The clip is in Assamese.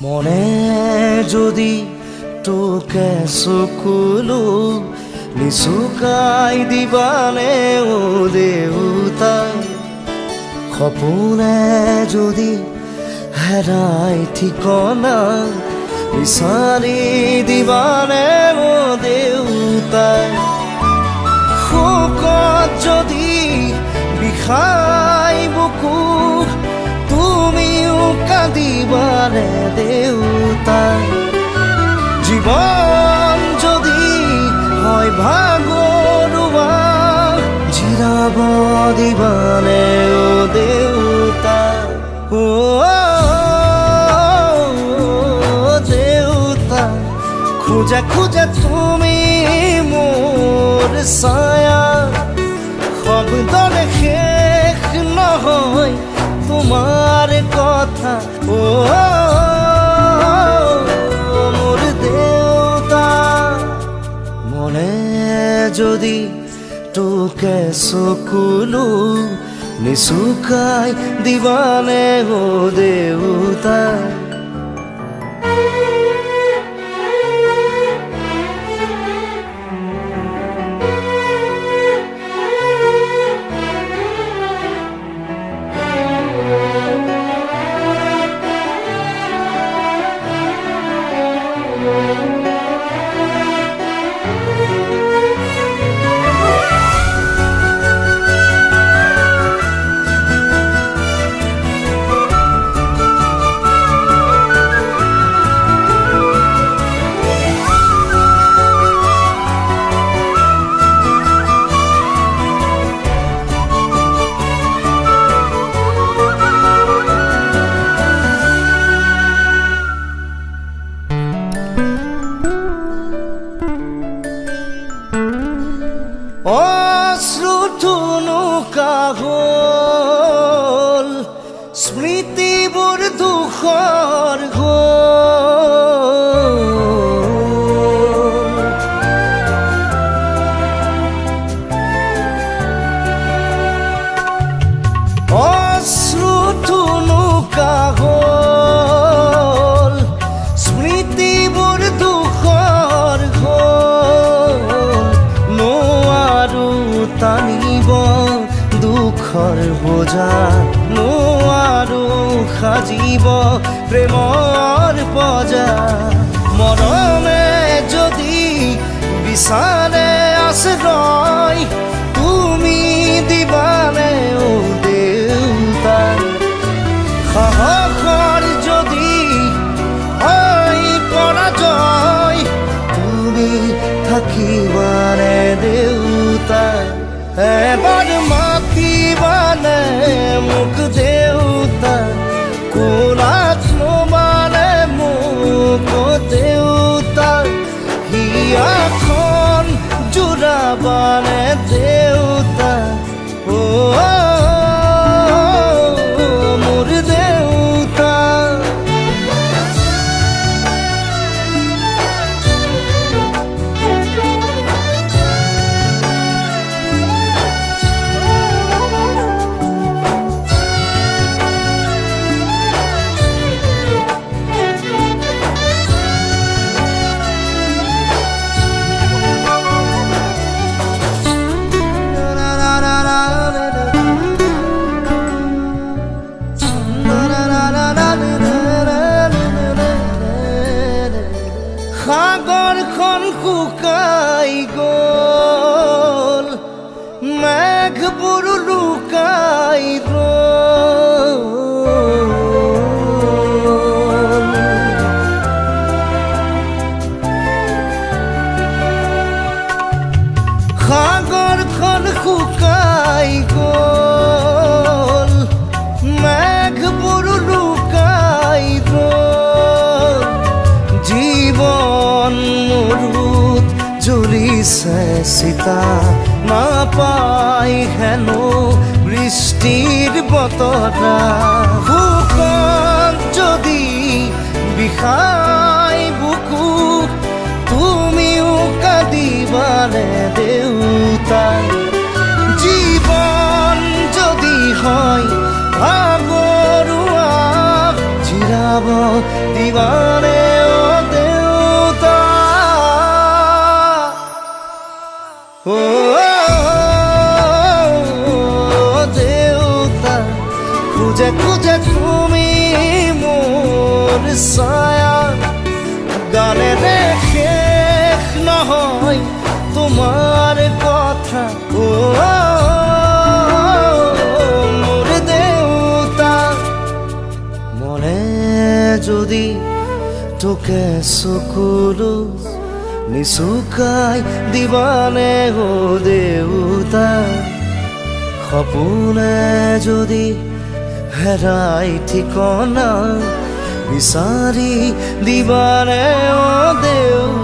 মনে যদি তোকে চকুলো নিচুকাই দিবানে ও দেউতা সপোনে যদি হেৰাই ঠিকনা বিচাৰি দিবানে ও দেউতা শোকত যদি বিষাই বুকু তুমিও কাঁদিবানে দেউতা জীৱন যদি হয় ভাগৰুৱা জিৰাব দিবানে ও দেউতা ও দেউতা খোজা খোজা তুমি মোৰ ছায়া শব্দৰে শেষ নহয় তোমাৰ কথা ও মোৰ দেউতা মনে যদি তোকে চকুলো নিচুকাই দিবানে ও দেউতা অশ্ৰুথুনুকা হ'ল স্মৃতিবোৰ দুখৰ হ'ল অশ্ৰুথুনুকা হ'ল স্মৃতিবোৰ দুখৰ টানিব দুখৰ বোজা নোৱাৰো সাজিব প্ৰেমৰ পজা মৰমে যদি বিচাৰে আশ্ৰয় তুমি দিবানে ও দেউতা সাহসৰ যদি হয় পৰাজয় তুমি থাকিবানে দেউতা এবাৰ মাতিবানে মোক দেউতা কোলাত ল'বানে মোক দেউতা হিয়াখন জোৰাবানে দেউতা ও মোৰ দেউতা সাগৰখন শুকাই গ'ল মেঘবোৰ লুকাই গ'ল সাগৰখন শুকাই গ'ল মেঘবোৰ লুকাই গ'ল জীৱন মৰুত জ্বলিছে চিতা নাপাই হেনো বৃষ্টিৰ বতৰা শুকত যদি বিষাই বুকু তুমিও কাঁদিবানে দেউতা জীৱন যদি হয় ভাগৰুৱা জিৰাব দিবানে অ দেউতা অ দেউতা খুঁজে খুঁজে তুমি মোৰ ছায়া গানেৰে শেষ নহয় তোমাৰ কথা অ মোৰ দেউতা মনে যদি তোকে চকুলো নিচুকাই দিবানে অ দেউতা সপোনে যদি হেৰাই ঠিকনা বিচাৰি দিবানে অ দেউতা